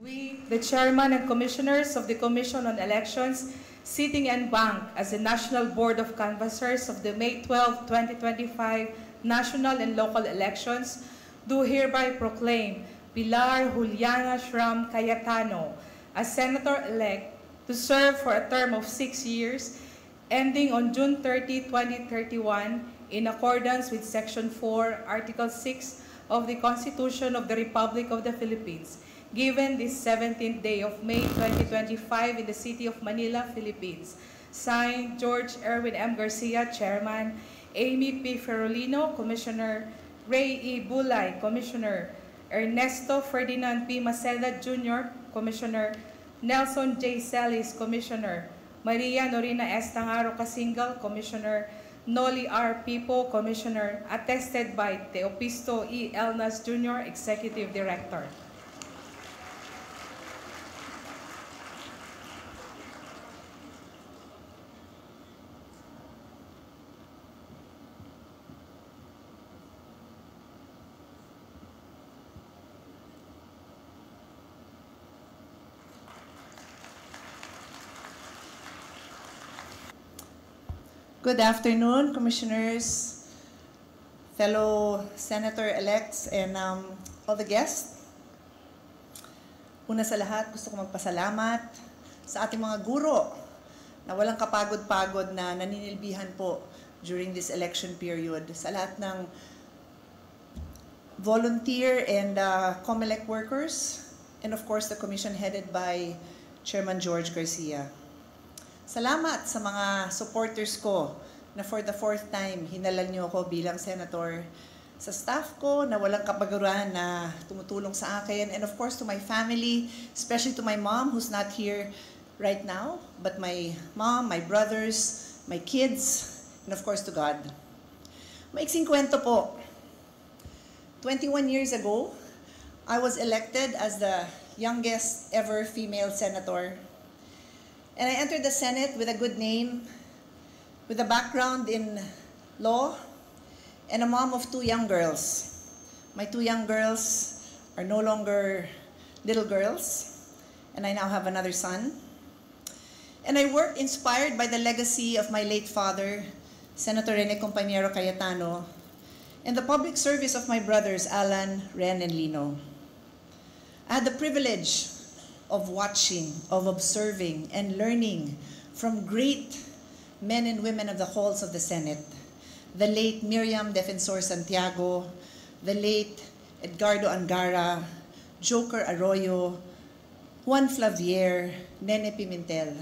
We, the Chairman and Commissioners of the Commission on Elections, sitting en banc as the National Board of Canvassers of the May 12, 2025 national and local elections, do hereby proclaim Pilar Juliana Shram Cayetano as Senator-elect to serve for a term of 6 years, ending on June 30, 2031, in accordance with Section 4, Article 6 of the Constitution of the Republic of the Philippines, given this 17th day of May 2025 in the city of Manila, Philippines. Signed, George Erwin M. Garcia, Chairman, Amy P. Ferolino, Commissioner, Ray E. Bulay, Commissioner, Ernesto Ferdinand P. Maceda Jr., Commissioner, Nelson J. Celis, Commissioner, Maria Norina S. Tangaro Casingal, Commissioner, Noli R. Pipo, Commissioner, attested by Teopisto E. Elnas Jr., Executive Director. Good afternoon, Commissioners, fellow Senator-elects, and all the guests. Una sa lahat, gusto ko magpasalamat sa ating mga guro na walang kapagod-pagod na naninilbihan po during this election period. Sa lahat ng volunteer and COMELEC workers, and of course the commission headed by Chairman George Garcia. Salamat sa mga supporters ko na for the 4th time, hinalan niyo ako bilang senator. Sa staff ko na walang kapaguran na tumutulong sa akin. And of course to my family, especially to my mom who's not here right now. But my mom, my brothers, my kids, and of course to God. Maiksing kwento po. 21 years ago, I was elected as the youngest ever female senator. And I entered the Senate with a good name, with a background in law, and a mom of 2 young girls. My 2 young girls are no longer little girls, and I now have another son. And I worked inspired by the legacy of my late father, Senator Rene Compañero Cayetano, and the public service of my brothers, Alan, Ren, and Lino. I had the privilege of watching, of observing, and learning from great men and women of the halls of the Senate. The late Miriam Defensor Santiago, the late Edgardo Angara, Joker Arroyo, Juan Flavier, Nene Pimentel.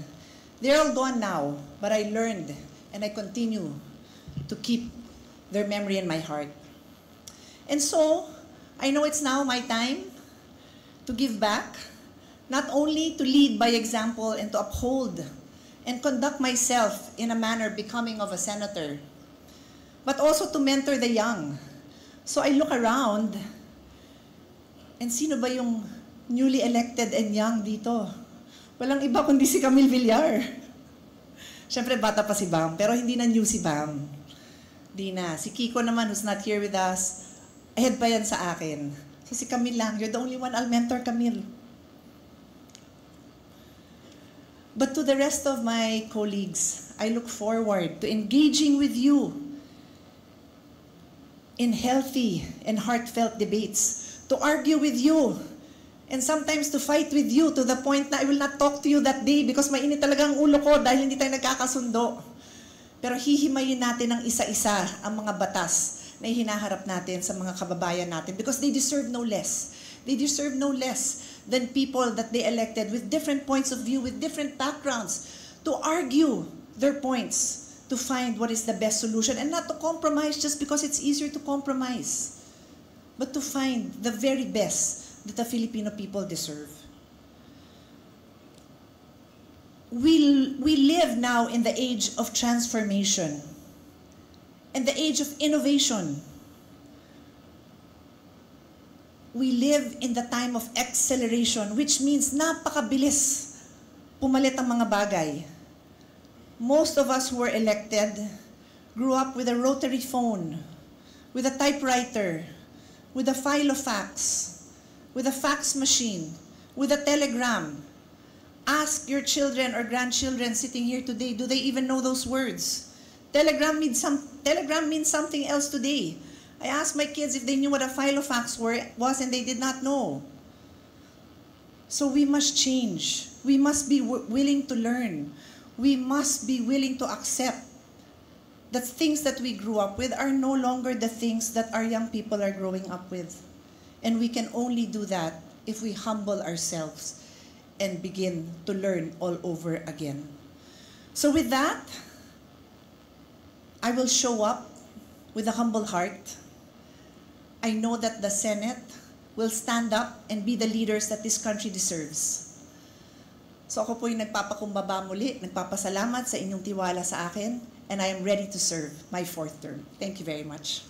They're all gone now, but I learned and I continue to keep their memory in my heart. And so, I know it's now my time to give back, not only to lead by example and to uphold and conduct myself in a manner becoming of a senator, but also to mentor the young. So I look around, and sino ba yung newly elected and young dito? Walang iba kundi si Camille Villar. Siyempre bata pa si Bam, pero hindi na new si Bam. Di na. Si Kiko naman, who's not here with us, ahead pa yan sa akin. So si Camille lang, you're the only one I'll mentor, Camille. But to the rest of my colleagues, I look forward to engaging with you in healthy and heartfelt debates, to argue with you, and sometimes to fight with you to the point na I will not talk to you that day because mainit talaga ang ulo ko dahil hindi tayo nagkakasundo. Pero hihimayin natin ng isa-isa ang mga batas na hinaharap natin sa mga kababayan natin because they deserve no less. They deserve no less than people that they elected with different points of view, with different backgrounds, to argue their points, to find what is the best solution, and not to compromise just because it's easier to compromise, but to find the very best that the Filipino people deserve. We live now in the age of transformation and the age of innovation. We live in the time of acceleration, which means napakabilis pumalit ang mga bagay. Most of us who were elected grew up with a rotary phone, with a typewriter, with a file of fax, with a fax machine, with a telegram. Ask your children or grandchildren sitting here today, do they even know those words? Telegram means something else today. I asked my kids if they knew what a filofax was, and they did not know. So we must change. We must be willing to learn. We must be willing to accept that things that we grew up with are no longer the things that our young people are growing up with. And we can only do that if we humble ourselves and begin to learn all over again. So with that, I will show up with a humble heart. I know that the Senate will stand up and be the leaders that this country deserves. So ako po'y nagpapakumbaba muli, nagpapasalamat sa inyong tiwala sa akin, and I am ready to serve my 4th term. Thank you very much.